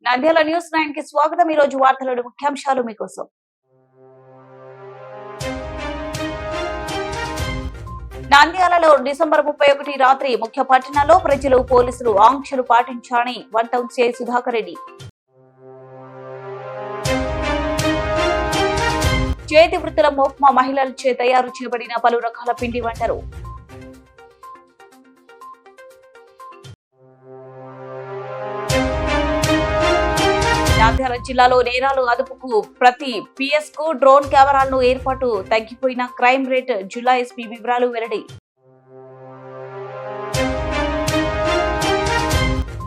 Nandyal news 9 కి స్వాగతం। ఈ రోజు వార్తలోని ముఖ్యాంశాలు మీకోసం। నంద్యాలలో డిసెంబర్ 31 రాత్రి ముఖ్య పట్టణాల్లో ప్రజలు పోలీసులు ఆంక్షలు పాటించాలని one town CI Sudhakar Reddy. చేతి వృత్తుల మోప్మా మహిళలచే తయారు చేయబడిన పలు రకాల పిండి వంటలు। నంద్యాల జిల్లాలో నేరాలు అదుపుకు ప్రతి పిఎస్ కు డ్రోన్ కెమెరాలను ఏర్పాటు తగ్గిపోయిన క్రైమ్ రేట్ జిల్లా ఎస్పీ వివరాలు వెల్లడి।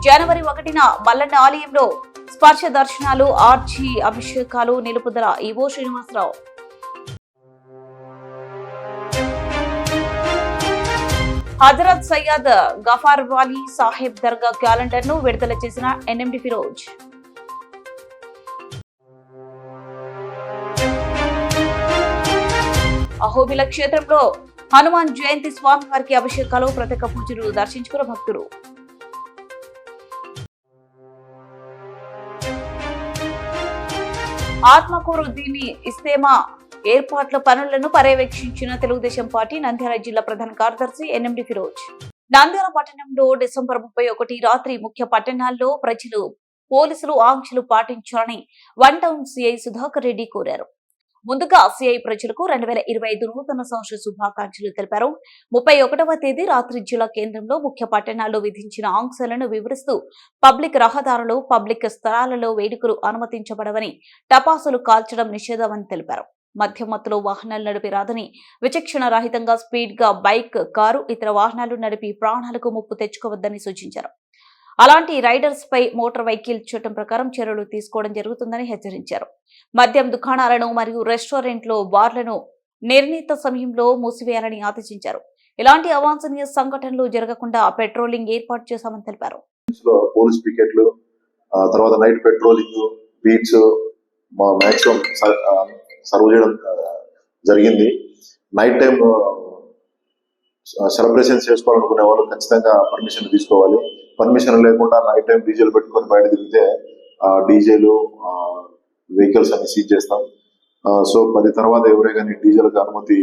జనవరి 1న మల్లన్న ఆలయంలో స్పర్శ దర్శనాలు ఆర్జీ అభిషేకాలు నిలుపుదల ఈవో శ్రీనివాసరావు। హజరత్ సయ్యద్ గఫార్ వాలీ సాహెబ్ దర్గా క్యాలెండర్ ను విడుదల చేసిన ఎన్ఎండి ఫిరోజ్। అహోబిల క్షేత్రంలో హనుమాన్ జయంతి స్వామివారికి అభిషేకాలు ప్రత్యేక పూజలు దర్శించుకున్న భక్తులు। ఆత్మకూరు దీని ఇస్తేమా ఏర్పాట్ల పనులను పర్యవేక్షించిన తెలుగుదేశం పార్టీ నంద్యాల జిల్లా ప్రధాన కార్యదర్శి ఎన్ఎండి ఫిరోజ్। నంద్యాల పట్టణంలో డిసెంబర్ 31 రాత్రి ముఖ్య పట్టణాల్లో ప్రజలు పోలీసులు ఆంక్షలు పాటించాలని one town CI Sudhakar Reddy కోరారు। ముందుగా సిఐ ప్రజలకు 2025 నూతన సంవత్సర శుభాకాంక్షలు తెలిపారు। 31వ తేదీ రాత్రి జిల్లా కేంద్రంలో ముఖ్య పట్టణాల్లో విధించిన ఆంక్షలను వివరిస్తూ పబ్లిక్ రహదారులు, పబ్లిక్ స్థలాలలో వేడుకలు అనుమతించబడవని, టపాసులు కాల్చడం నిషేధమని తెలిపారు। మద్యం మత్తులో వాహనాలు నడిపి రాదని, విచక్షణ రహితంగా స్పీడ్ గా బైక్, కారు, ఇతర వాహనాలు నడిపి ప్రాణాలకు ముప్పు తెచ్చుకోవద్దని సూచించారు। అలాంటి రైడర్స్ పై మోటార్ వెహికల్ చట్టం ప్రకారం చర్యలు తీసుకోవడం జరుగుతుందని హెచ్చరించారు। మద్యం దుకాణాలను మరియు రెస్టారెంట్లు, బార్లను నిర్ణీత సమయంలో మూసివేయాలని ఆదేశించారు। ఇలాంటి అవాంఛనీయ సంఘటనలు జరగకుండా పెట్రోలింగ్ ఏర్పాటు చేశామని తెలిపారు। పోలీస్ పికెట్లు, తర్వాత night patrolling, beats maximum serve చేయడం జరిగింది। నైట్ టైం సెలబ్రేషన్స్ చేసుకోవాలనుకునే వాళ్ళు ఖచ్చితంగా పర్మిషన్ తీసుకోవాలి। పర్మిషన్ లేకుండా నైట్ టైం డీజేలు పెట్టుకొని బయట తిరిగితే డీజేలు వెహికల్స్ అన్ని సీజ్ చేస్తాం। సో 10 తర్వాత ఎవరే కానీ డీజేలకు అనుమతి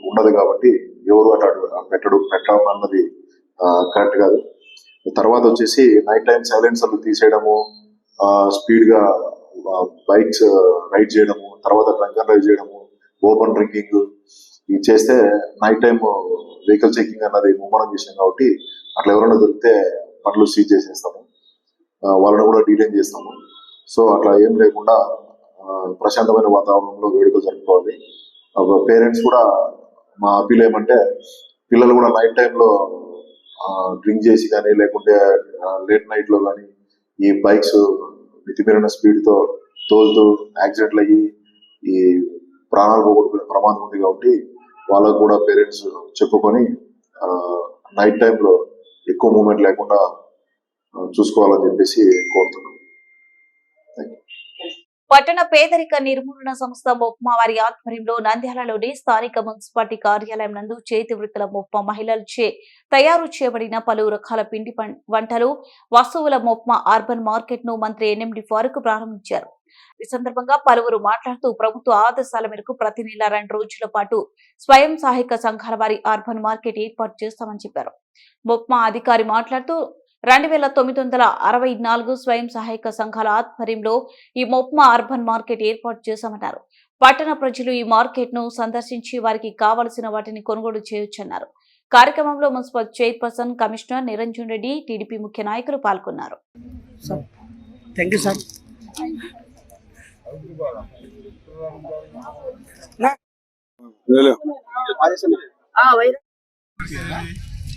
ఉండదు కాబట్టి ఎవరు అట్లా పెట్టడం అన్నది కరెక్ట్ కాదు। తర్వాత వచ్చేసి నైట్ టైం సైలెన్సర్లు తీసేయడము, స్పీడ్ గా బైక్స్ రైడ్ చేయడము, తర్వాత డ్రంక్ అండ్ డ్రైవ్ చేయడము, ఓపెన్ డ్రింకింగ్ ఇది చేస్తే నైట్ టైం వెహికల్ చెకింగ్ అన్నది ముమ్మరం చేసాం కాబట్టి అట్లా ఎవరైనా దొరికితే బండ్లు సీజ్ చేసేస్తాము, వాళ్ళని కూడా డీటైన్ చేస్తాము। సో అట్లా ఏం లేకుండా ప్రశాంతమైన వాతావరణంలో వేడుకలు జరుపుకోవాలి। పేరెంట్స్ కూడా మా అప్పీల్ ఏమంటే పిల్లలు కూడా నైట్ టైంలో డ్రింక్ చేసి కానీ లేకుంటే లేట్ నైట్ లో కానీ ఈ బైక్స్ మితిమీరిన స్పీడ్ తో తోలుతూ యాక్సిడెంట్లు అయ్యి ఈ ప్రాణాలు పోగొట్టుకునే ప్రమాదం ఉంది కాబట్టి వాళ్ళకు కూడా పేరెంట్స్ చెప్పుకొని నైట్ టైంలో ఎక్కువ మూమెంట్ లేకుండా చూసుకోవాలని చెప్పేసి కోరుతున్నాం। పట్టణ పేదరిక నిర్మూలన సంస్థ మొప్మా వారి ఆధ్వర్యంలో నంద్యాలలోని స్థానిక మున్సిపాలిటీ కార్యాలయం నందు చేతి వృత్తుల మొప్మా మహిళలచే తయారు చేయబడిన పలు రకాల పిండి వంటలు, వస్తువుల మొప్మా అర్బన్ మార్కెట్ ను మంత్రి ఎన్ఎండి ఫారూక్ ప్రారంభించారు। ఈ సందర్భంగా పలువురు మాట్లాడుతూ ప్రభుత్వ ఆదేశాల మేరకు ప్రతి నెల 2 రోజుల పాటు స్వయం సహాయక సంఘాల వారి అర్బన్ మార్కెట్ ఏర్పాటు చేస్తామని చెప్పారు। మొప్మా అధికారి మాట్లాడుతూ 2964 స్వయం సహాయక సంఘాల ఆధ్వర్యంలో ఈ మొప్మా అర్బన్ మార్కెట్ ఏర్పాటు చేశామన్నారు। పట్టణ ప్రజలు ఈ మార్కెట్ ను సందర్శించి వారికి కావలసిన వాటిని కొనుగోలు చేయొచ్చన్నారు। కార్యక్రమంలో municipal chairperson commissioner Niranjan Reddy, TDP ముఖ్య నాయకులు పాల్గొన్నారు।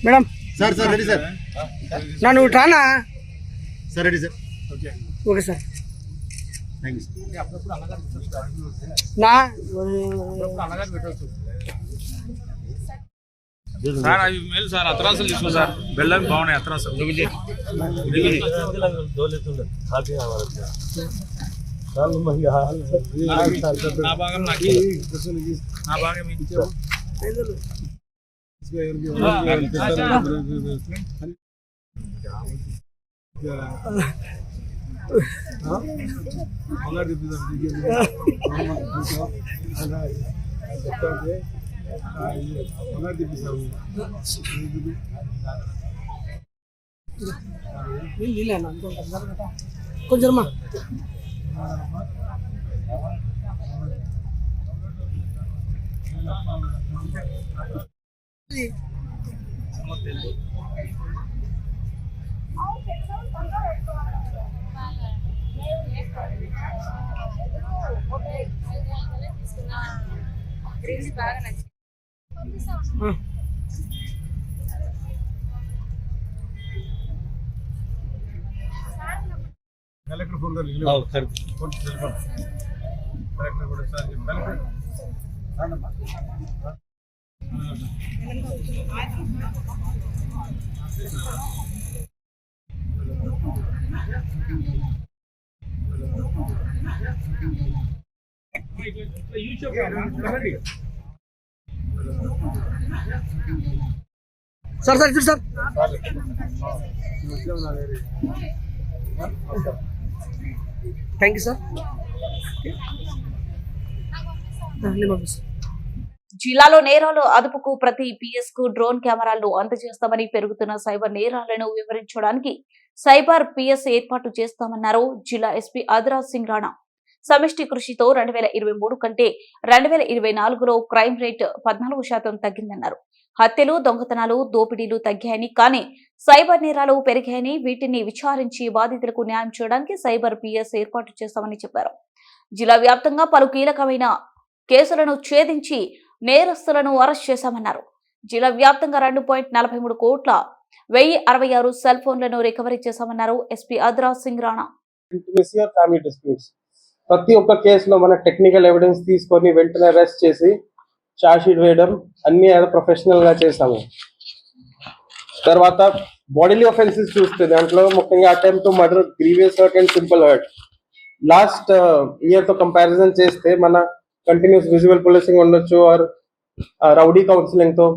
మేడం సార్ రెడీ సార్, నువ్వు రానా sir ready sir, okay sir. Thank you sir. నా సార్ అవి మేలు సార్, అత్రాసులు తీసుకో సార్, బెల్లం బాగున్నాయి అత్రాసులు। నా భాగం నాకు, నా భాగం కొంచెం कलेक्टर फोन कर लीजिए फोन कलेक्टर को कलेक्टर సార్ సార్ ఇటు సార్ థ్యాంక్ యూ సార్ జిల్లాలో నేరాలు అదుపుకు ప్రతి పిఎస్ కు డ్రోన్ కెమెరాలను అందజేస్తామని పెరుగుతున్న సైబర్ నేరాలను వివరించడానికి సైబర్ పిఎస్ ఏర్పాటు చేస్తామన్నారు జిల్లా ఎస్పీ అదిరాజ్ సింగ్ రాణా. సమిష్టి కృషితో 2023 కంటే 2024లో క్రైమ్ రేట్ 14% తగ్గిందన్నారు. హత్యలు, దొంగతనాలు, దోపిడీలు తగ్గాయని, కానీ సైబర్ నేరాలు పెరిగాయని, వీటిని విచారించి బాధితులకు న్యాయం చేయడానికి సైబర్ పిఎస్ ఏర్పాటు చేస్తామని చెప్పారు. జిల్లా వ్యాప్తంగా పలు కీలకమైన కేసులను ఛేదించి నేరస్తులను అరెస్ట్ చేశామన్నారు. జిల్లా వ్యాప్తంగా 2.43 కోట్ల 1066 సెల్ ఫోన్లను రికవరీ చేశామన్నారు SP Adhiraj Singh Rana. Intimacy or family disputes ప్రతి ఒక్క కేసులో మన టెక్నికల్ ఎవిడెన్స్ తీసుకొని వెంటనే అరెస్ట్ చేసి ఛార్జ్ షీట్ వేయడం అన్ని ప్రొఫెషనల్ గా చేసాము. తర్వాత బాడీలీ ఆఫెన్సెస్ చూస్తే దాంట్లో ముఖ్యంగా attempt to murder, grievous hurt and simple hurt last year తో కంపారిజన్ చేస్తే మన కంటిన్యూస్ విజువల్ పోలీసింగ్ ఉండొచ్చు, ఆర్ రౌడీ కౌన్సిలింగ్ తో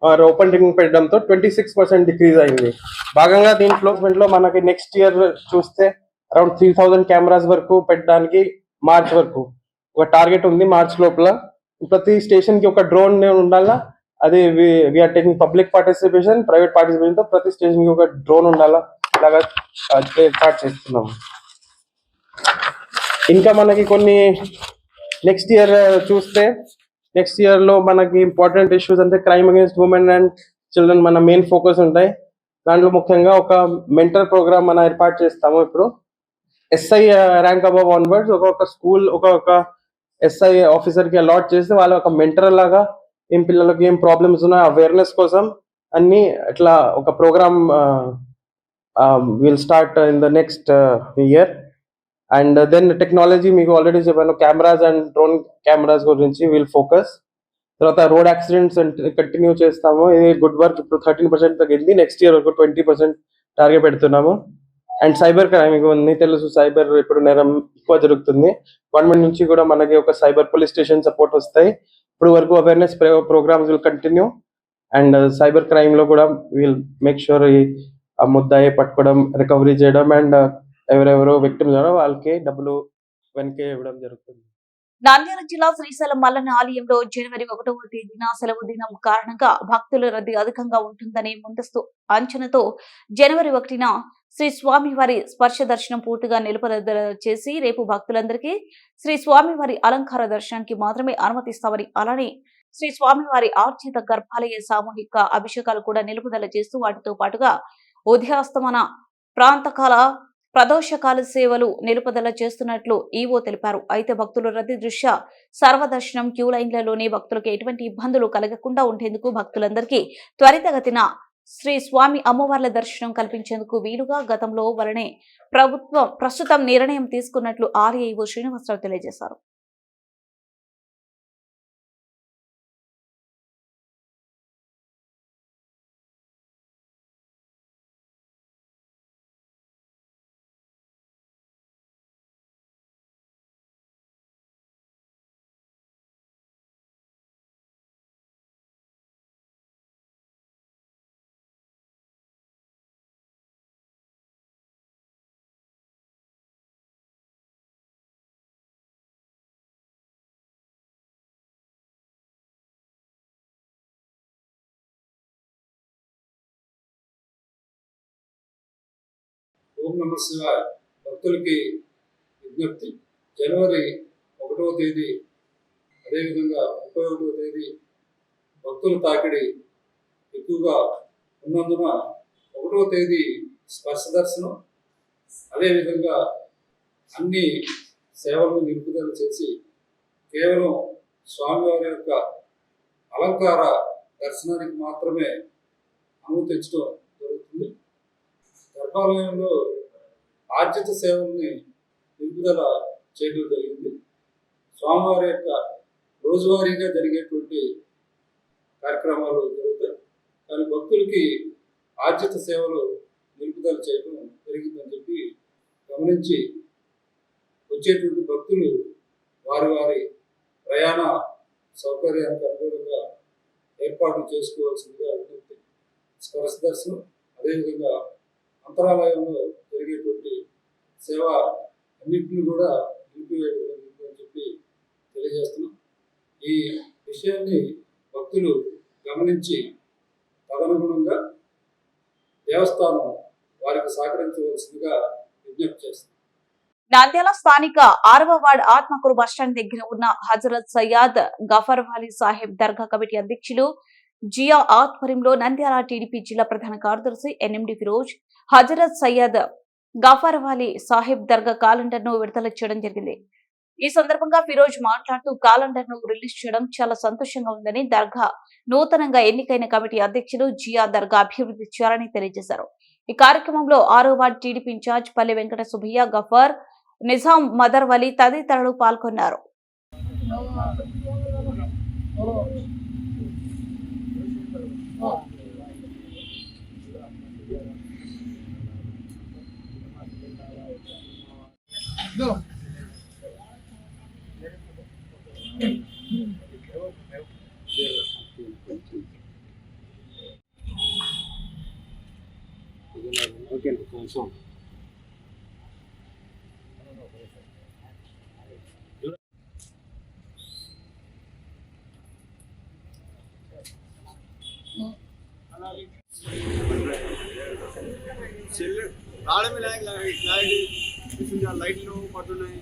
ఆర్ ఓపెన్ రింగ్ పెట్టడంతో 26% డిక్రీజ్ అయింది. భాగంగా దీంట్లో మనకి నెక్స్ట్ ఇయర్ చూస్తే అరౌండ్ 3000 కెమెరాస్ వరకు పెట్టడానికి మార్చ్ వరకు ఒక టార్గెట్ ఉంది. మార్చ్ లోపల ప్రతి స్టేషన్ కి ఒక డ్రోన్ ఉండాలా. అది we are taking public participation, private participation తో ప్రతి స్టేషన్ కి ఒక డ్రోన్ ఉండాలా, అలాగా స్టార్ట్ చేస్తున్నాము. ఇంకా మనకి కొన్ని నెక్స్ట్ ఇయర్ చూస్తే నెక్స్ట్ ఇయర్ లో మనకి ఇంపార్టెంట్ ఇష్యూస్ అంటే crime against women and children మన మెయిన్ ఫోకస్ ఉంటాయి. దాంట్లో ముఖ్యంగా ఒక మెంటర్ ప్రోగ్రామ్ మనం ఏర్పాటు చేస్తాము. ఇప్పుడు ఎస్ఐ ర్యాంక్ అబవ్ ఆన్వర్డ్స్ ఒక్కొక్క స్కూల్ ఒక్కొక్క ఎస్ఐ ఆఫీసర్ కి అలాట్ చేస్తే వాళ్ళు ఒక మెంటర్ లాగా ఏం పిల్లలకి ఏం ప్రాబ్లమ్స్ ఉన్నాయో అవేర్నెస్ కోసం అన్ని ఇట్లా ఒక program will start in the next year. And then technology మీకు ఆల్రెడీ చెప్పాను, కెమెరాస్ అండ్ డ్రోన్ కెమెరాస్ గురించి విల్ ఫోకస్. తర్వాత రోడ్ యాక్సిడెంట్స్ కంటిన్యూ చేస్తాము. ఇది గుడ్ వర్క్. ఇప్పుడు 13% తగ్గింది. నెక్స్ట్ ఇయర్ వరకు 20% టార్గెట్ పెడుతున్నాము. అండ్ సైబర్ క్రైమ్ మీకు అన్ని తెలుసు, సైబర్ ఇప్పుడు నేరం ఎక్కువ జరుగుతుంది. గవర్నమెంట్ నుంచి కూడా మనకి ఒక సైబర్ పోలీస్ స్టేషన్ సపోర్ట్ వస్తాయి. ఇప్పుడు వరకు awareness programs will continue. And cyber crime లో కూడా విల్ మేక్ షూర్ ఆ ముద్దాయి పట్టుకోవడం, రికవరీ చేయడం అండ్ ఎవరెవరో విక్టిమ్స్ వాళ్ళకి డబ్బులు వెనకే ఇవ్వడం జరుగుతుంది. నంద్యాల జిల్లా శ్రీశైలం మల్లన్న ఆలయంలో జనవరి 1వ తేదీన సెలవు దినం కారణంగా భక్తుల రద్దీ అధికంగా ఉంటుందనే ముందస్తు అంచనాతో జనవరి 1న శ్రీ స్వామివారి స్పర్శ దర్శనం పూర్తిగా నిలుపుదల చేసి రేపు భక్తులందరికీ శ్రీ స్వామివారి అలంకార దర్శనానికి మాత్రమే అనుమతిస్తామని, అలానే శ్రీ స్వామివారి ఆర్జిత గర్భాలయ సామూహిక అభిషేకాలు కూడా నిలుపుదల చేస్తూ వాటితో పాటుగా ఉదయాస్తమన ప్రాంతకాల ప్రదోషకాల సేవలు నిలుపుదల చేస్తున్నట్లు ఈవో తెలిపారు. అయితే భక్తుల రద్దీ దృష్ట్యా సర్వదర్శనం క్యూ లైన్లలోనే భక్తులకు ఎటువంటి ఇబ్బందులు కలగకుండా ఉండేందుకు భక్తులందరికీ త్వరితగతిన శ్రీ స్వామి అమ్మవార్ల దర్శనం కల్పించేందుకు వీలుగా గతంలో వలనే ప్రభుత్వం ప్రస్తుతం నిర్ణయం తీసుకున్నట్లు ఆర్ఐ ఈవో శ్రీనివాసరావు తెలియజేశారు. ఓం నమ శివాయ భక్తులకి విజ్ఞప్తి. జనవరి 1వ తేదీ అదేవిధంగా 31వ తేదీ భక్తుల తాకిడి ఎక్కువగా ఉన్నందున 1వ తేదీ స్పర్శ దర్శనం, అదేవిధంగా అన్ని సేవలను నిలుపుదల చేసి కేవలం స్వామివారి యొక్క అలంకార దర్శనానికి మాత్రమే అనుమతించడం జరుగుతుంది. గర్భాలయంలో ఆర్జిత సేవల్ని నిలుపుదల చేయడం జరిగింది. స్వామివారి యొక్క రోజువారీగా జరిగేటువంటి కార్యక్రమాలు జరుగుతాయి, కానీ భక్తులకి ఆర్జిత సేవలు నిలుపుదల చేయడం జరిగిందని చెప్పి గమనించి వచ్చేటువంటి భక్తులు వారి వారి ప్రయాణ సౌకర్యానికి అనుగుణంగా ఏర్పాట్లు చేసుకోవాల్సిందిగా విజ్ఞప్తి. స్పర్శ దర్శనం, అదేవిధంగా అంతరాలయంలో జరిగేటువంటి సేవ అన్నింటినీ కూడా నిలిపివేయడం జరుగుతుందని చెప్పి తెలియజేస్తున్నాం. ఈ విషయాన్ని భక్తులు గమనించి తదనుగుణంగా దేవస్థానం వారికి సహకరించవలసిందిగా విజ్ఞప్తి చేస్తుంది. నంద్యాల స్థానిక 6వ వార్డ్ ఆత్మకూరు బస్టాండ్ దగ్గర ఉన్న హజరత్ సయ్యద్ గఫర్ వాలీ సాహెబ్ దర్గా కమిటీ అధ్యక్షులు జియా ఆధ్వర్యంలో నంద్యాల టీడీపీ జిల్లా ప్రధాన కార్యదర్శి ఎన్ఎండి ఫిరోజ్ హజరత్ సయ్యద్ గఫర్ వాలీ సాహెబ్ దర్గా క్యాలెండర్ ను విడుదల చేయడం జరిగింది. ఈ సందర్భంగా ఫిరోజ్ మాట్లాడుతూ క్యాలెండర్ ను రిలీజ్ చేయడం చాలా సంతోషంగా ఉందని, దర్గా నూతనంగా ఎన్నికైన కమిటీ అధ్యక్షులు జియా దర్గా అభివృద్ధి చేయాలని తెలియజేశారు. ఈ కార్యక్రమంలో 6వ వార్డు టీడీపీ ఇన్ఛార్జ్ పల్లె వెంకట సుబ్బయ్య, గఫర్, నిజాం, మదర్ వలి తదితరులు పాల్గొన్నారు. రావడమే లైట్లు పట్టున్నాయి.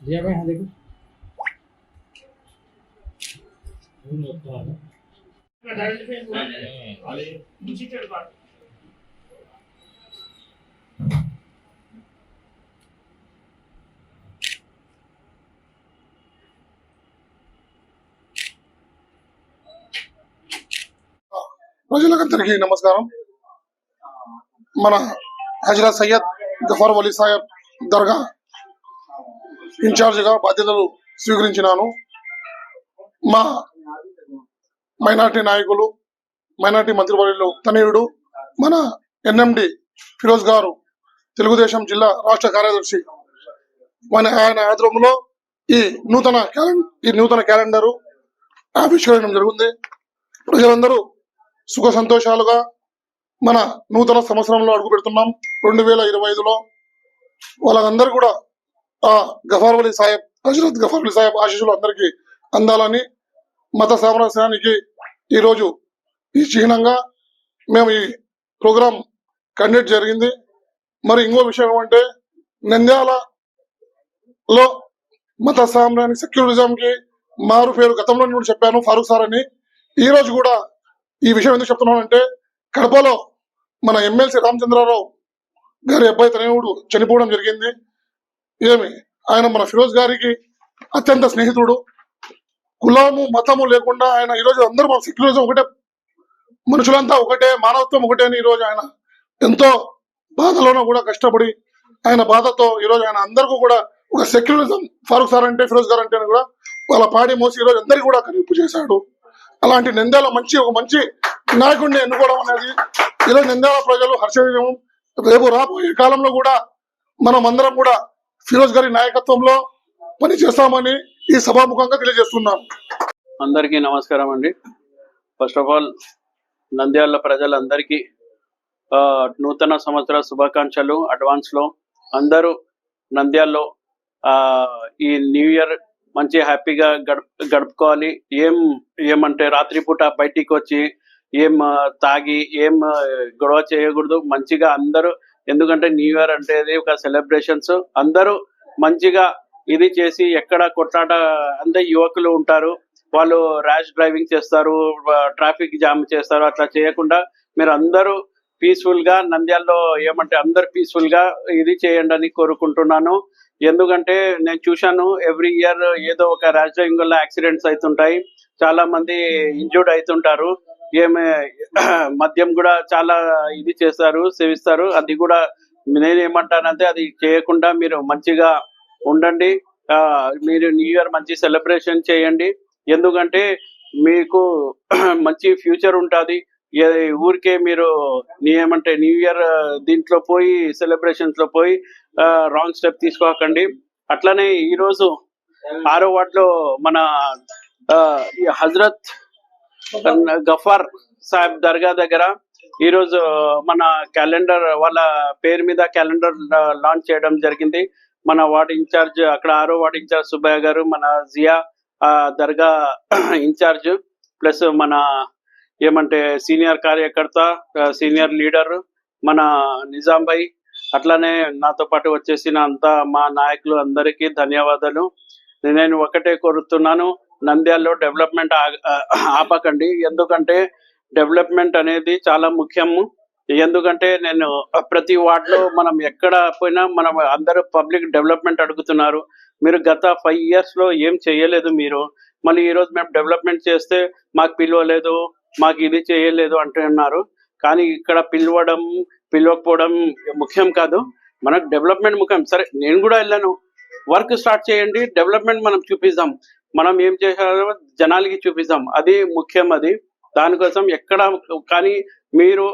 दिया भाई, हाँ देखो ప్రజలందరికీ నమస్కారం. మన హజరత్ సయ్యద్ గఫర్ వలీ సాహెబ్ దర్గా ఇన్ఛార్జిగా బాధ్యతలు స్వీకరించినాను. మా మైనార్టీ నాయకులు, మైనార్టీ మంత్రివర్యులు తనయుడు మన ఎన్ఎండి ఫిరోజ్ గారు, తెలుగుదేశం జిల్లా రాష్ట్ర కార్యదర్శి, ఆయన ఆధ్వర్యంలో ఈ నూతన క్యాలెండరు ఆవిష్కరించడం జరిగింది. ప్రజలందరూ సుఖ సంతోషాలుగా మన నూతన సంవత్సరంలో అడుగు పెడుతున్నాం. 2025లో వాళ్ళందరూ కూడా ఆ గఫర్ వలీ సాహెబ్, హజరత్ గఫర్ వలీ సాహెబ్ ఆశీస్సులు అందరికీ అందాలని, మత సామరస్యానికి ఈరోజు ఈ చిహ్నంగా మేము ఈ ప్రోగ్రాం కండక్ట్ జరిగింది. మరి ఇంకో విషయం ఏమంటే, నంద్యాలలో మత సామరస్యానికి, సెక్యులరిజంకి మారు పేరు గతంలో నేను చెప్పాను, ఫారూక్ సార్ అని. ఈ రోజు కూడా ఈ విషయం ఎందుకు చెప్తున్నానంటే, కడపలో మన ఎమ్మెల్సీ రామచంద్రరావు గారి అబ్బాయి తనయుడు చనిపోవడం జరిగింది. ఆయన మన ఫిరోజ్ గారికి అత్యంత స్నేహితుడు. కులము మతము లేకుండా ఆయన ఈరోజు అందరూ మన సెక్యులరిజం ఒకటే, మనుషులంతా ఒకటే, మానవత్వం ఒకటే అని ఈరోజు ఆయన ఎంతో బాధలోనూ కూడా కష్టపడి ఆయన బాధతో ఈరోజు ఆయన అందరికీ కూడా ఒక సెక్యులరిజం, ఫారూక్ సార్ అంటే ఫిరోజ్ గారు అంటే కూడా వాళ్ళ పాడి మోసి ఈరోజు అందరికీ కూడా కనింపు చేశాడు. అలాంటి నంద్యాల ఒక మంచి నాయకుడిని ఎన్నుకోవడం అనేది ఈరోజు నంద్యాల ప్రజలు హర్షణీయం. రేపు రాబోయే కాలంలో కూడా మనం అందరం కూడా ఫిరోజ్ గారి నాయకత్వంలో పని చేస్తామని ఈ సభాముఖంగా తెలియజేస్తున్నాం. అందరికీ నమస్కారం అండి. ఫస్ట్ ఆఫ్ ఆల్ నంద్యాల ప్రజలందరికీ నూతన సంవత్సర శుభాకాంక్షలు అడ్వాన్స్ లో. అందరూ నంద్యాలలో ఈ న్యూ ఇయర్ మంచి హ్యాపీగా గడుపుకోవాలి. ఏమంటే రాత్రిపూట బయటికి వచ్చి ఏం తాగి ఏం గొడవ చేయకూడదు. మంచిగా అందరూ, ఎందుకంటే న్యూ ఇయర్ అంటే ఒక సెలబ్రేషన్స్, అందరూ మంచిగా ఇది చేసి ఎక్కడ కొట్లాట, అంతే యువకులు ఉంటారు, వాళ్ళు ర్యాష్ డ్రైవింగ్ చేస్తారు, ట్రాఫిక్ జామ్ చేస్తారు. అట్లా చేయకుండా మీరు అందరూ పీస్ఫుల్ గా నంద్యాలలో అందరు పీస్ఫుల్ గా ఇది చేయండి అని కోరుకుంటున్నాను. ఎందుకంటే నేను చూశాను ఎవ్రీ ఇయర్ ఏదో ఒక ర్యాష్ డ్రైవింగ్ వల్ల యాక్సిడెంట్స్ అవుతుంటాయి, చాలా మంది ఇంజూర్డ్ అవుతుంటారు. మద్యం కూడా చాలా ఇది చేస్తారు, సేవిస్తారు. అది కూడా నేనేమంటానంటే అది చేయకుండా మీరు మంచిగా ఉండండి. మీరు న్యూ ఇయర్ మంచి సెలబ్రేషన్ చేయండి. ఎందుకంటే మీకు మంచి ఫ్యూచర్ ఉంటుంది. ఊరికే మీరు న్యూ ఇయర్ దీంట్లో పోయి సెలబ్రేషన్స్ లో పోయి రాంగ్ స్టెప్ తీసుకోకండి. అట్లనే ఈరోజు 6వ వార్డులో మన హజరత్ గఫార్ సాహెబ్ దర్గా దగ్గర ఈరోజు మన క్యాలెండర్, వాళ్ళ పేరు మీద క్యాలెండర్ లాంచ్ చేయడం జరిగింది. మన వార్డ్ ఇన్ఛార్జ్, అక్కడ 6వ వార్డ్ ఇన్ఛార్జ్ సుబ్బయ్య గారు, మన జియా దర్గా ఇన్ఛార్జ్, ప్లస్ మన సీనియర్ కార్యకర్త, సీనియర్ లీడర్ మన నిజాం భాయ్, అట్లానే నాతో పాటు వచ్చేసిన అంతా మా నాయకులు అందరికీ ధన్యవాదాలు. నేను ఒకటే కోరుతున్నాను, నంద్యాలలో డెవలప్మెంట్ ఆపకండి. ఎందుకంటే డెవలప్మెంట్ అనేది చాలా ముఖ్యము. ఎందుకంటే నేను ప్రతి వార్డులో మనం ఎక్కడ పోయినా మనం అందరూ పబ్లిక్ డెవలప్మెంట్ అడుగుతున్నారు. మీరు గత 5 years లో ఏం చేయలేదు. మీరు మళ్ళీ ఈరోజు మేము డెవలప్మెంట్ చేస్తే మాకు పిలవలేదు, మాకు ఇది చేయలేదు అంటున్నారు. కానీ ఇక్కడ పిలవకపోవడం ముఖ్యం కాదు, మనకు డెవలప్మెంట్ ముఖ్యం. సరే, నేను కూడా వెళ్ళాను, వర్క్ స్టార్ట్ చేయండి, డెవలప్మెంట్ మనం చూపిస్తాం, మనం ఏం చేసామో జనాలకి చూపిస్తాం, అది ముఖ్యం. అది దానికోసం ఎక్కడ కానీ మీరు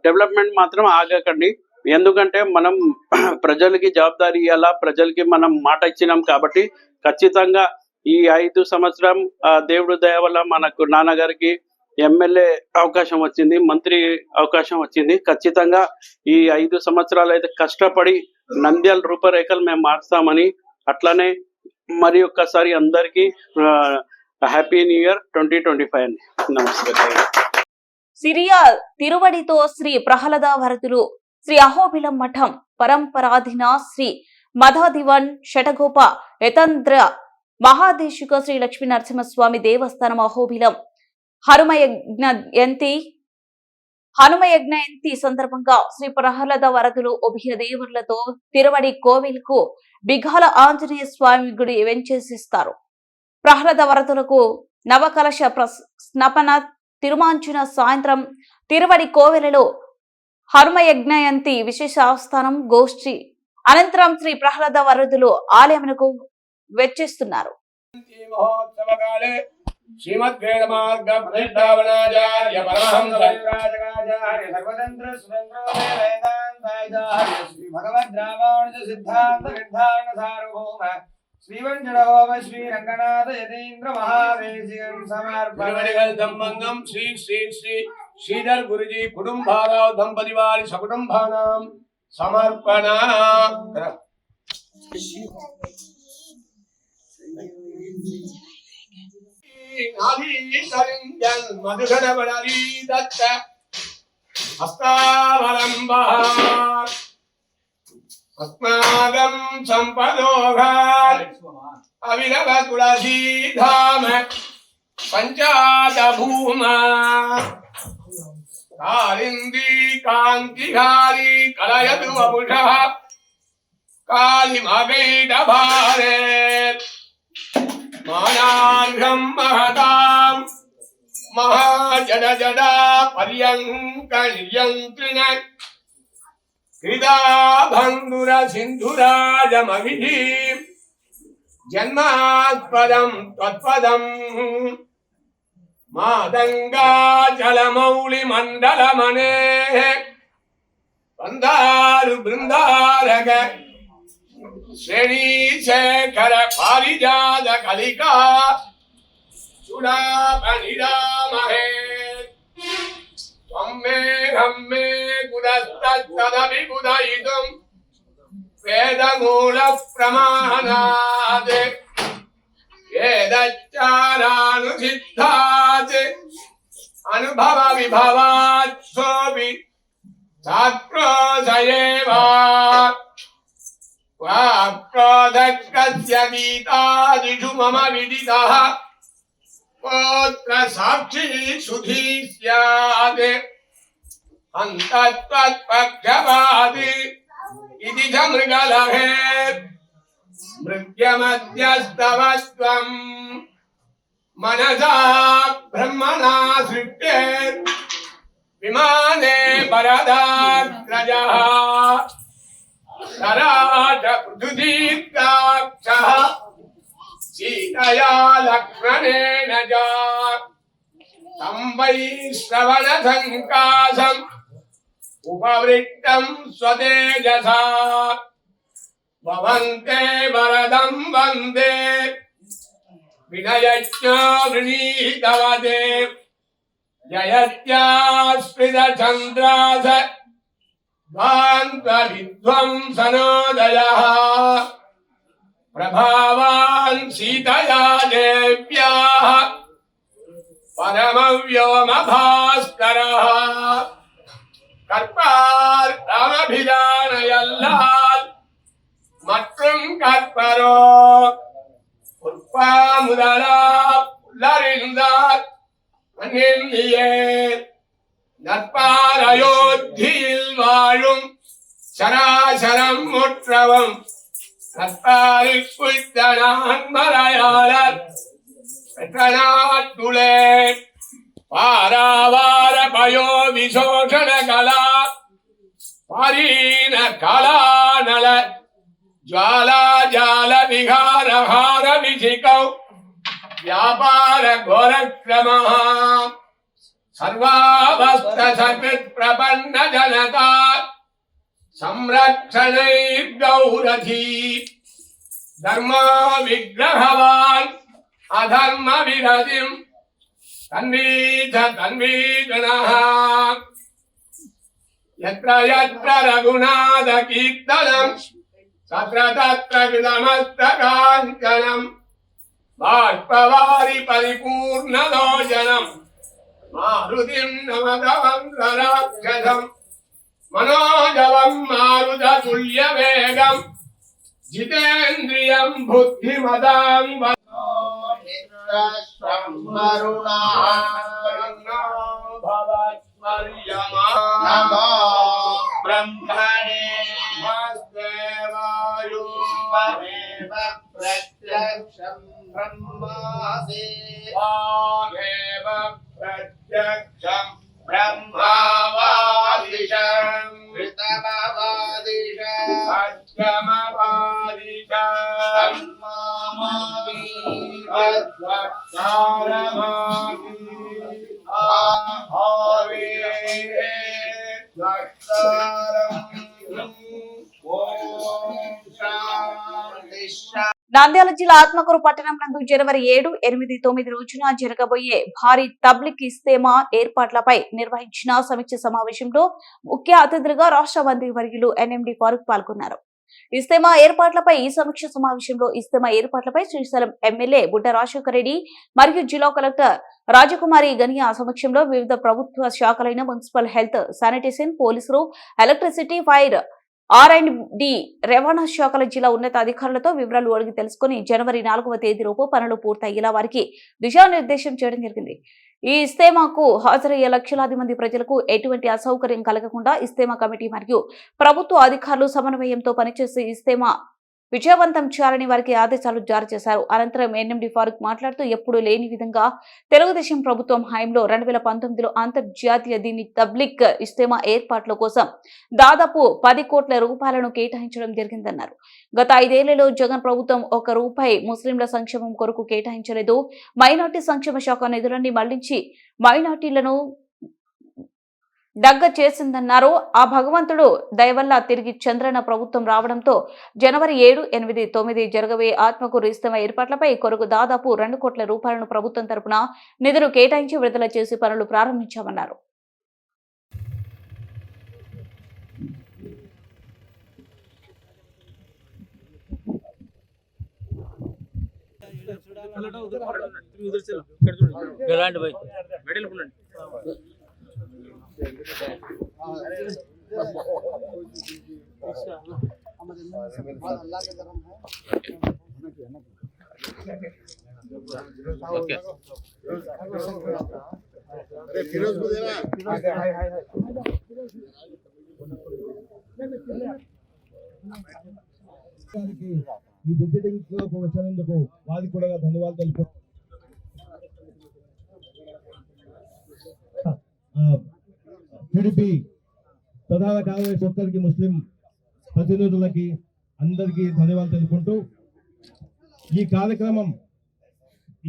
డెవలప్మెంట్ మాత్రం ఆగకండి. ఎందుకంటే మనం ప్రజలకి జవాబుదారీ ఇవ్వాలా, ప్రజలకి మనం మాట ఇచ్చినాం కాబట్టి ఖచ్చితంగా ఈ 5 సంవత్సరం దేవుడు దయ వల్ల మనకు నాన్నగారికి ఎమ్మెల్యే అవకాశం వచ్చింది, మంత్రి అవకాశం వచ్చింది. ఖచ్చితంగా ఈ 5 సంవత్సరాలు అయితే కష్టపడి నంద్యాల రూపురేఖలు మేము మార్స్తామని, అట్లానే మరి ఒక్కసారి అందరికీ హ్యాపీ న్యూ ఇయర్ 2025 అండి. నమస్తే. సిరియా తిరువడితో శ్రీ ప్రహ్లాద వరదులు శ్రీ అహోబిలం మఠం పరంపరాధీన శ్రీ మధాదివన్ షటగోప యతంద్ర మహాదేశిక శ్రీ లక్ష్మీ నరసింహస్వామి దేవస్థానం అహోబిలం హనుమయజ్ఞయంతి సందర్భంగా శ్రీ ప్రహ్లాద వరదులు ఉభయ దేవుళ్లతో తిరువడి కోవిల్కు బిఘాల ఆంజనేయ స్వామి గుడి వెంచేసిస్తారు. ప్రహ్లాద వరదులకు నవకలశ స్నపన తిరుమాంచున సాయంత్రం తిరువడి కోవెలలో హనుమయజ్ఞయంతి విశేష ఆస్థానం గోష్ఠి అనంతరం శ్రీ ప్రహ్లాద వరదులు ఆలయమునకు వెచ్చిస్తున్నారు. శ్రీమద్వేద మార్గ ప్రతిష్టాపనాచార్య పరమహంసరాజాచార్య సర్వతంత్ర సురేంద్రోదయ వేదాంతాచార్య శ్రీ భగవద్రామానుజ సిద్ధాంత నిర్ధారణ సార్వభౌమ శ్రీవంజనహోమ శ్రీ రంగనాథ యతీంద్ర మహాదేశికం సమర్పణమణిగల్ దంబంగం శ్రీ శ్రీ శ్రీ శ్రీధర్ గురుజీ కుటుంబారావు దంపతి వారి సకుటుంబానాం సమర్పణ. अस्माकं संपदोघात् अविरव तुलसीधाम पंचाद भूमा కాళిందీ కాంతిహారీ కలయతు వపుషః కాళిమగైడభారే మానార్ఘం మహతాం మహాజడజడా పర్యంక నిర్యంత్రిణ క్రీడాబంధుర సింధురాజమభిధి జన్మాస్పదం త్వత్పదం మాదంగాచలమౌళి మండలమనే వందారు బృందారగ శ్రేణీశేఖర పారిజాత కలికా సుడాపనిరామహే త్వం మే హమ్మే కుదస్తదపి కుదయితుం వేదమూల ప్రమాణాత్ వేదచారానుసిద్ధాత్ అనుభవ విభవాత్ సోపి సాత్రోసయేవా క్రోధకస్య గీతాదిషు మమ విదితః పుత్ర సాక్షి సుధీ స్యాత్ అంతత్వత్పక్షపాతి ఇది చ మృగలహే మృగ్యమధ్యస్తవత్వం మనసా బ్రహ్మణా సృష్టే విమానే పరదాగ్రజః సరాట పృథుదీర్ఘాక్షః సీతయా లక్ష్మణేన చ తం వై శ్రవణ సంకాశం ఉపవృట్టం స్వతేజసా భవంతే వరదం వందే వినయజ్ఞో వృణీతవతే జయత్యాస్పృత చంద్రాస ధ్వాంత విధ్వంసనోదయః ప్రభావాన్ సీతయా దేవ్యాః పరమవ్యోమ భాస్కరః கற்பார்பிரானையல்லால் மற்றும் கற்பரோ உற்பாமுதலா புல்லறிந்தார் மண்ணியே நற்பார் வாழும் சராசரம் முற்றவும் நற்பாரில் குய்த்தனான் மலையாளர் பெற்றநாட்டுளே பாராவார பயோ விசோஷண கலா பரீன கலாநல ஜ்வாலா ஜால விகாரஹார விசிகௌ வியாபார கோரக்ரமः சர்வாவஸ்த சகிருத் பிரபன்ன ஜனதா संरक्षणैर्गौरधी धर्मा विग्रहवान् अधर्म विरतिम् तन्वीजनः यत्र यत्र रघुनाथ कीर्तनम् तत्र तत्र कृतमस्तकाञ्चनम् बाष्पवारि परिपूर्णलोचनम् मारुतिम् नमतम् राक्षसम् मनोजवं मारुततुल्यवेगं जितेन्द्रियं बुद्धिमतां नमो ब्रह्मणे वासुदेवाय त्वमेव प्रत्यक्षं ब्रह्मासि त्वमेव प्रत्यक्षं ब्रह्मावादिशं कृतमवादिशं सत्यमवादिशं मामामि तद्वक्तारमामि आहावे वक्तारम् ओम शांति నంద్యాల జిల్లా ఆత్మకూరు పట్టణం నందు జనవరి 7, 8, 9 రోజున జరగబోయే భారీ తబ్లిక్ ఇస్తేమా ఏర్పాట్లపై నిర్వహించిన సమీక్ష సమావేశంలో ముఖ్య అతిథులుగా రాష్ట్ర మంత్రి వర్యులు ఎన్ఎండి ఫారూక్ పాల్గొన్నారు. ఇస్తేమా ఏర్పాట్లపై ఈ సమీక్ష సమావేశంలో ఇస్తేమా ఏర్పాట్లపై శ్రీశైలం ఎమ్మెల్యే బుడ్డ రాజశేఖర రెడ్డి మరియు జిల్లా కలెక్టర్ రాజకుమారి గనియా సమక్షంలో వివిధ ప్రభుత్వ శాఖలైన మున్సిపల్, హెల్త్, శానిటేషన్, పోలీసులు, ఎలక్ట్రిసిటీ, ఫైర్, R&D రవాణా శాఖల జిల్లా ఉన్నత అధికారులతో వివరాలు అడిగి తెలుసుకుని జనవరి 4వ తేదీలోపు పనులు పూర్తయ్యేలా వారికి దిశానిర్దేశం చేయడం జరిగింది. ఈ ఇస్తేమాకు హాజరయ్యే లక్షలాది మంది ప్రజలకు ఎటువంటి అసౌకర్యం కలగకుండా ఇస్తేమా కమిటీ మరియు ప్రభుత్వ అధికారులు సమన్వయంతో పనిచేసి ఇస్తేమా విజయవంతం చేయాలని వారికి ఆదేశాలు జారీ చేశారు. అనంతరం ఎన్ఎండి ఫారూక్ మాట్లాడుతూ ఎప్పుడూ లేని విధంగా తెలుగుదేశం ప్రభుత్వం హయాంలో 2019లో అంతర్జాతీయ దీని తబ్లిక్ ఇస్తేమా ఏర్పాట్ల కోసం దాదాపు 10 కోట్ల రూపాయలను కేటాయించడం జరిగిందన్నారు. గత 5 ఏళ్లలో జగన్ ప్రభుత్వం ₹1 ముస్లింల సంక్షేమం కొరకు కేటాయించలేదు. మైనార్టీ సంక్షేమ శాఖ నిధులన్నీ మళ్లించి మైనార్టీలను దగ్గ చేసిందన్నారు. ఆ భగవంతుడు దయవల్ల తిరిగి చంద్రన్న ప్రభుత్వం రావడంతో జనవరి 7, 8, 9 జరగబోయే ఆత్మకూరు ఇస్తేమా ఏర్పాట్లపై కొరకు దాదాపు 2 కోట్ల రూపాయలను ప్రభుత్వం తరపున నిధులు కేటాయించి విడుదల చేసి పనులు ప్రారంభించామన్నారు. ఈ విజిటింగ్ వచ్చినందుకు వారికి కూడా ధన్యవాదాలు తెలుపు. టీడీపీ ప్రధాన కార్యదర్శి ఒక్కరికి ముస్లిం ప్రతినిధులకి అందరికీ ధన్యవాదాలు తెలుపుకుంటూ ఈ కార్యక్రమం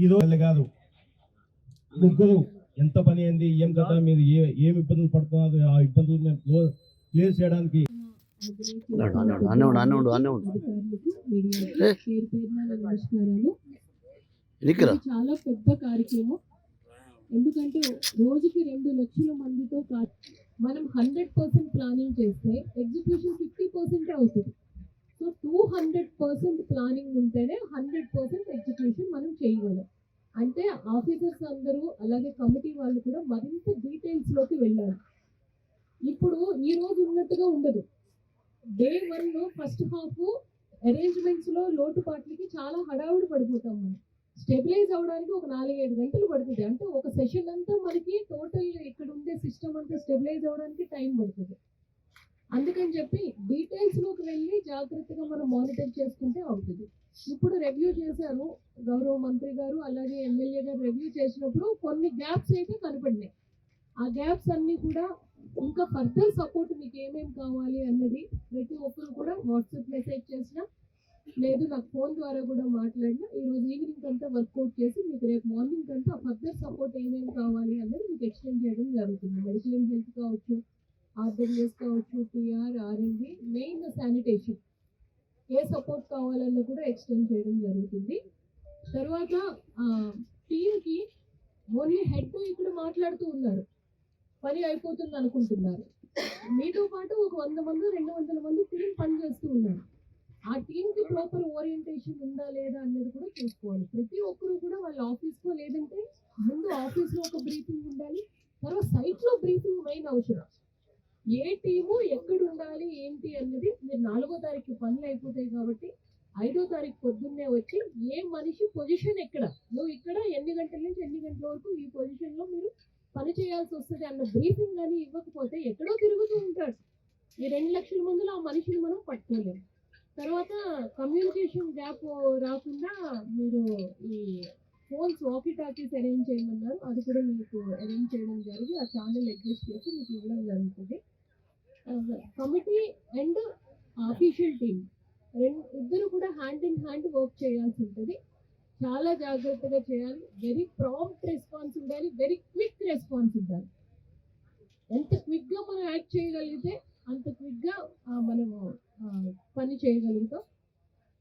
ఈరోజు గారు ముగ్గురు ఎంత పని అయింది, ఏం కదా, మీరు ఏం ఇబ్బందులు పడుతున్నారు, ఆ ఇబ్బందులు మేము క్లియర్ చేయడానికి చాలా పెద్ద కార్యక్రమం. ఎందుకంటే రోజుకి 2 లక్షల మందితో మనం 100% ప్లానింగ్ చేస్తే ఎగ్జిక్యూషన్ 50% అవుతుంది. సో 200% ప్లానింగ్ ఉంటేనే 100% ఎగ్జిక్యూషన్ మనం చేయగలం. అంటే ఆఫీసర్స్ అందరూ అలాగే కమిటీ వాళ్ళు కూడా మరింత డీటెయిల్స్ లోకి వెళ్ళాలి. ఇప్పుడు ఈ రోజు ఉన్నట్టుగా ఉండదు. డే 1 ఫస్ట్ హాఫ్ అరేంజ్మెంట్స్ లో లోటుపాట్లకి చాలా హడావుడి పడిపోతాం. మనం స్టెబిలైజ్ అవడానికి ఒక 4-5 గంటలు పడుతుంది. అంటే ఒక సెషన్ అంతా మనకి టోటల్ ఇక్కడ ఉండే సిస్టమ్ అంతా స్టెబిలైజ్ అవడానికి టైం పడుతుంది. అందుకని చెప్పి డీటెయిల్స్ లోకి వెళ్ళి జాగ్రత్తగా మనం మానిటర్ చేసుకుంటే అవుతుంది. ఇప్పుడు రివ్యూ చేశారు గౌరవ మంత్రి గారు, అలాగే ఎమ్మెల్యే గారు రివ్యూ చేసినప్పుడు కొన్ని గ్యాప్స్ అయితే కనపడినాయి. ఆ గ్యాప్స్ అన్ని కూడా ఇంకా ఫర్దర్ సపోర్ట్ మీకు ఏమేమి కావాలి అన్నది ప్రతి ఒక్కరు కూడా వాట్సాప్ మెసేజ్ చేసినా లేదు నాకు ఫోన్ ద్వారా కూడా మాట్లాడినా ఈరోజు ఈవినింగ్ అంతా వర్కౌట్ చేసి మీకు రేపు మార్నింగ్ అంతా ఫర్దర్ సపోర్ట్ ఏమేమి కావాలి అన్నది మీకు ఎక్స్టెండ్ చేయడం జరుగుతుంది. మెడికల్ అండ్ హెల్త్ కావచ్చు, ఆర్డబ్ల్యూఎస్ కావచ్చు, టీఆర్, R&D, మెయిన్ శానిటేషన్ ఏ సపోర్ట్ కావాలన్నా కూడా ఎక్స్టెండ్ చేయడం జరుగుతుంది. తర్వాత టీంకి ఓన్లీ హెడ్ ఇక్కడ మాట్లాడుతూ ఉన్నారు, పని అయిపోతుంది అనుకుంటున్నారు. మీతో పాటు ఒక 100 మంది 200 మంది టీం పనిచేస్తూ ఉన్నారు. ఆ టీంకి ప్రాపర్ ఓరియంటేషన్ ఉందా లేదా అన్నది కూడా చూసుకోవాలి. ప్రతి ఒక్కరు కూడా వాళ్ళ ఆఫీస్లో లేదంటే ముందు ఆఫీస్లో ఒక బ్రీఫింగ్ ఉండాలి, తర్వాత సైట్లో బ్రీఫింగ్ మెయిన్ అవసరం. ఏ టీము ఎక్కడ ఉండాలి ఏంటి అన్నది మీరు 4వ తారీఖు పనులు అయిపోతాయి కాబట్టి 5వ తారీఖు పొద్దున్నే వచ్చి ఏ మనిషి పొజిషన్ ఎక్కడ, నువ్వు ఇక్కడ ఎన్ని గంటల నుంచి ఎన్ని గంటల వరకు ఈ పొజిషన్లో మీరు పని చేయాల్సి వస్తుంది అన్న బ్రీఫింగ్ కానీ ఇవ్వకపోతే ఎక్కడో తిరుగుతూ ఉంటాడు. ఈ 2 లక్షల మందిలో ఆ మనిషిని మనం పట్టుకోలేము. తర్వాత కమ్యూనికేషన్ గ్యాప్ రాకుండా మీరు ఈ ఫోన్స్ వాకీ టాకీస్ అరేంజ్ చేయమన్నారు, అది కూడా మీకు అరేంజ్ చేయడం జరిగి ఆ ఛానల్ అడ్జస్ట్ చేసి మీకు ఇవ్వడం జరుగుతుంది. కమిటీ అండ్ ఆఫీషియల్ టీమ్ ఇద్దరు కూడా హ్యాండ్ ఇన్ హ్యాండ్ వర్క్ చేయాల్సి ఉంటుంది. చాలా జాగ్రత్తగా చేయాలి. వెరీ ప్రాంప్ట్ రెస్పాన్స్ ఉండాలి, వెరీ క్విక్ రెస్పాన్స్ ఉండాలి. ఎంత క్విక్గా మనం యాక్ట్ చేయగలిగితే అంత క్విక్గా మనము పని చేయగలుగుతాం.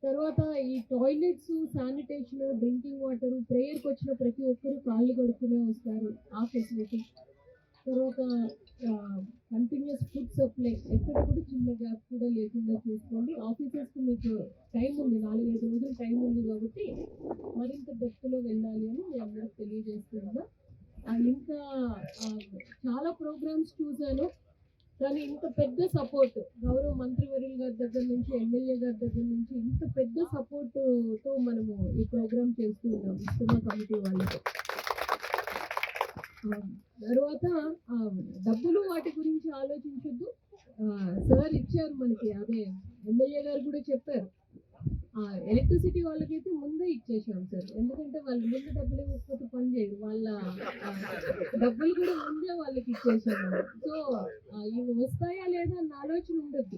తర్వాత ఈ టాయిలెట్స్, శానిటేషన్, డ్రింకింగ్ వాటర్, ప్రేయర్కి వచ్చిన ప్రతి ఒక్కరు కాళ్ళు కడుక్కునే వస్తారు, ఆ ఫెసిలిటీ. తర్వాత కంటిన్యూస్ ఫుడ్ సప్లై ఎక్కడ కూడా చిన్న గ్యాప్ కూడా లేకుండా చూసుకోండి. ఆఫీసర్స్కి మీకు టైం ఉంది, 4-5 రోజులు టైం ఉంది కాబట్టి మరింత డెప్త్లో వెళ్ళాలి అని మీ అందరికి తెలియజేస్తున్నా. ఇంకా చాలా ప్రోగ్రామ్స్ చూశాను. కానీ ఇంత పెద్ద సపోర్ట్ గౌరవ మంత్రివర్యుల గారి దగ్గర నుంచి, ఎమ్మెల్యే గారి దగ్గర నుంచి ఇంత పెద్ద సపోర్ట్తో మనము ఈ ప్రోగ్రామ్ చేస్తూ ఉన్నాం ఇస్తున్న కమిటీ వాళ్ళతో. తర్వాత డబ్బులు వాటి గురించి ఆలోచించొద్దు. సార్ ఇచ్చారు మనకి, అదే ఎమ్మెల్యే గారు కూడా చెప్పారు. ఎలక్ట్రిసిటీ వాళ్ళకైతే ముందే ఇచ్చేసాం సార్, ఎందుకంటే వాళ్ళు ముందు డబ్బులు ఇవ్వకపోతే పని చేయరు. వాళ్ళ డబ్బులు కూడా ముందే వాళ్ళకి ఇచ్చేసాము. సో ఇవి వస్తాయా లేదా అన్న ఆలోచన ఉండద్దు.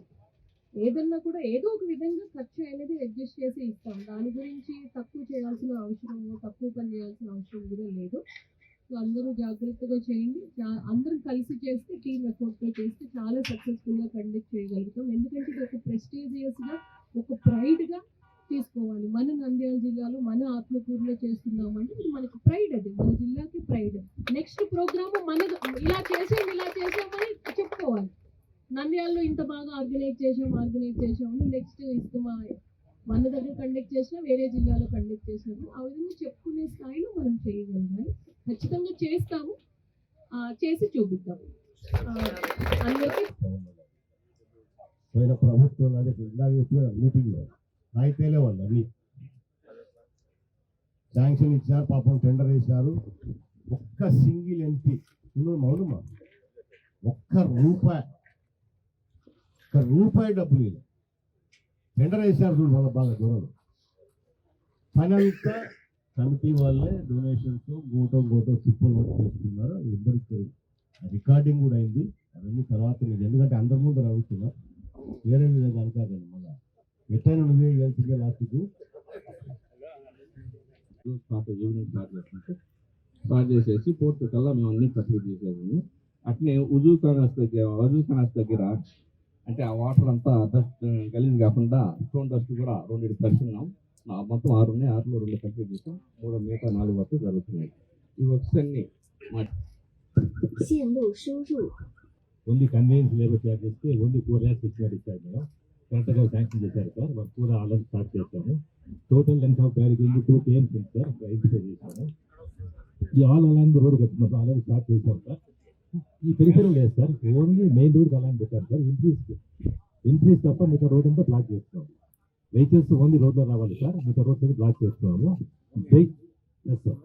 ఏదన్నా కూడా ఏదో ఒక విధంగా ఖర్చు అనేది అడ్జస్ట్ చేసి ఇస్తాం. దాని గురించి తక్కువ చేయాల్సిన అవసరం, తక్కువ పని చేయాల్సిన అవసరం కూడా లేదు. సో అందరూ జాగ్రత్తగా చేయండి. అందరూ కలిసి చేస్తే, టీమ్ ఎఫర్ట్తో చేస్తే చాలా సక్సెస్ఫుల్గా కండక్ట్ చేయగలుగుతాం. ఎందుకంటే ఇది ఒక ప్రెస్టీజియస్గా, ఒక ప్రైడ్గా తీసుకోవాలి. మన నంద్యాల జిల్లాలో, మన ఆత్మకూరులో చేస్తున్నామంటే ఇది మనకి ప్రైడ్, అది మన జిల్లాకి ప్రైడ్. నెక్స్ట్ ప్రోగ్రామ్ మన ఇలా చేసామని చెప్పుకోవాలి. నంద్యాలలో ఇంత బాగా ఆర్గనైజ్ చేసామని నెక్స్ట్ ఇష్టమా మన దగ్గర కండక్ట్ చేసినా, వేరే జిల్లాలో కండక్ట్ చేసినప్పుడు ఆ విధంగా చెప్పుకునే స్థాయిలో మనం చేయగలగాలి. ఖచ్చితంగా చేస్తాము, చేసి చూపిస్తాము అందరికీ. పోయిన ప్రభుత్వం అదే ఇందాక చెప్పిన మీటింగ్లో రాయితేలే వాళ్ళు అన్ని శాంక్షన్ ఇచ్చారు, పాపం టెండర్ వేశారు. ఒక్క సింగిల్ ఎంపీ మౌనమా ఒక్క రూపాయి డబ్బులు లేదు. టెండర్ వేశారు చూడు వాళ్ళ బాగా దూరం. పని అంతా కమిటీ వాళ్ళే డొనేషన్స్ గోటో సిప్పులు కూడా చేసుకున్నారు. ఎవరికి రికార్డింగ్ కూడా అయింది. అవన్నీ తర్వాత మీరు, ఎందుకంటే అందరి ముందు నవ్వుతున్నారు, వేరే విధంగా అనుకోకండి. మళ్ళీ ఎట్టైనా నువ్వే వెళ్తుందే లాస్ట్కు స్టార్ట్ చేసేసి 4th కల్లా మేము అన్ని కంప్లీట్ చేసేసాము. అట్లే వజూ ఖానాస్ దగ్గర అంటే ఆ వాటర్ అంతా డస్ట్ గలీజ్ కాకుండా స్టోన్ డస్ట్ కూడా 2 పరిస్తున్నాం. మొత్తం 6 ఉన్నాయి, 6లో 2 కంప్లీట్ చేసాం. మిగతా 4 వరకు జరుగుతున్నాయి. ఈ వర్క్స్ అన్ని ఓన్లీ కన్వీనియన్స్ లేబర్ ఛార్జెస్కి ఓన్లీ 4 lakhs ఇచ్చారు మేడం. కరెక్ట్గా శాంక్షన్ చేశారు సార్. వర్క్ కూడా ఆల్రెడీ స్టార్ట్ చేశాము. Total length of barricade 2 km sir identify చేశాము. ఈ ఆల్ అలాంటి రోడ్ కట్టినప్పుడు ఆల్రెడీ స్టార్ట్ చేశాం సార్. ఈ పెరిఫెరల్ లేదు సార్, ఓన్లీ మెయిన్ రోడ్ అలాంటి పెట్టారు సార్. ఇంట్రీస్ తప్ప మిగతా రోడ్ అంతా బ్లాక్ చేస్తున్నాం. వెహికల్స్ ఓన్లీ రోడ్లో రావాలి సార్, మిగతా రోడ్స్ అయితే బ్లాక్ చేస్తున్నాము. ఎస్ సార్,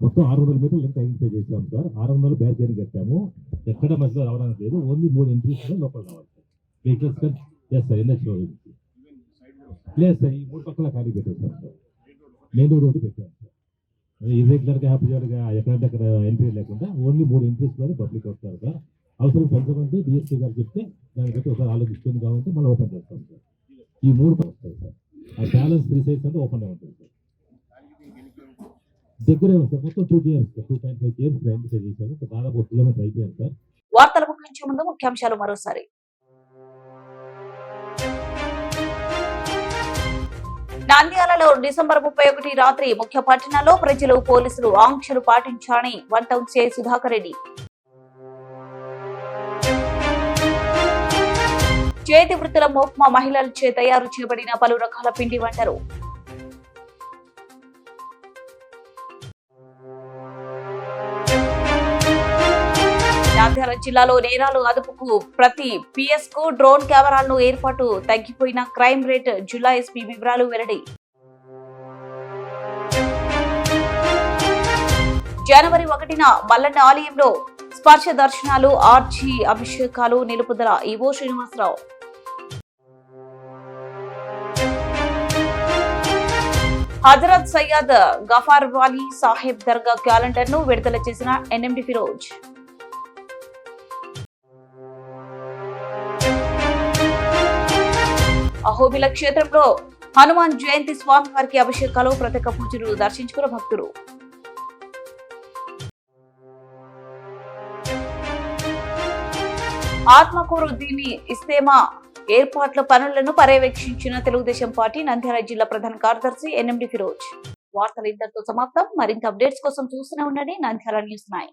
మొత్తం 600 మీటర్లు లెంత్ ఐడెంటిఫై చేసాము సార్. 600 బ్యారికేడ్ కట్టాము. ఎక్కడ మధ్యలో రావడానికి లేదు, ఓన్లీ 3 ఎంట్రీస్ లోపల రావాలి sir. Vehicles sir yes sir NH road లేదు సార్. ఈ 3 పక్కల ఖాళీ పెట్టేస్తాం సార్. మెయిన్ రోడ్ పెట్టాము సార్. ఇర్రెగ్యులర్గా హ్యాపీగా ఎక్కడంటే ఎంట్రీ లేకుండా ఓన్లీ 3 ఎంట్రీస్ ద్వారా పబ్లిక్ వస్తారు సార్. అవసరం పెంచమంటే డిఎస్పీ గారు చెప్తే దాన్ని బట్టి ఒకసారి ఆలోచిస్తుంది కాబట్టి మళ్ళీ ఓపెన్ చేస్తాం సార్. ఈ 3 వస్తాయి సార్. ఆ బ్యాలెన్స్ 3 సైడ్స్ అంటే ఓపెన్ ఉంటుంది సార్. దగ్గరే ఉంది సార్. మొత్తం 2 km సార్, 2.5 km ఐడెంటిఫై చేశాము. దాదాపు 1 కిలోమీటర్ అయిపోయారు సార్. వార్తల ముగించే ముందు ముఖ్యాంశాలు మరోసారి. నంద్యాలలో డిసెంబర్ 31 రాత్రి ముఖ్య పట్టణాల్లో ప్రజలు, పోలీసులు ఆంక్షలు పాటించాలని one town CI Sudhakar Reddy. చేతి వృత్తుల మోక్మా మహిళలచే తయారు చేయబడిన పలు రకాల పిండి వంటలు. నంద్యాల జిల్లాలో నేరాలు అదుపుకు ప్రతి పిఎస్ కు డ్రోన్ కెమెరాలను ఏర్పాటు, తగ్గిపోయిన క్రైమ్ రేట్. జిల్లా ఎస్పీ వివరాలు వెల్లడి. జనవరి 1న మల్లన్న ఆలయంలో స్పర్శ దర్శనాలు, ఆర్జీ అభిషేకాలు నిలుపుదల. ఈవో శ్రీనివాసరావు. హజరత్ సయ్యద్ గఫార్ వాలీ సాహెబ్ దర్గా క్యాలెండర్ ను విడుదల చేసిన ఎన్ఎండి ఫిరోజ్. అహోబిల క్షేత్రంలో హనుమాన్ జయంతి స్వామివారికి అభిషేకాలు, ప్రత్యేక పూజలు దర్శించుకున్న భక్తులు. ఆత్మకూరు దీని ఇస్తేమా ఏర్పాట్ల పనులను పర్యవేక్షించిన తెలుగుదేశం పార్టీ నంద్యాల జిల్లా ప్రధాన కార్యదర్శి ఎన్ఎండి ఫిరోజ్. వార్తలు ఇంతటితో సమాప్తం. మరింత అప్డేట్స్ కోసం చూస్తూనే ఉండండి నంద్యాల న్యూస్ 9.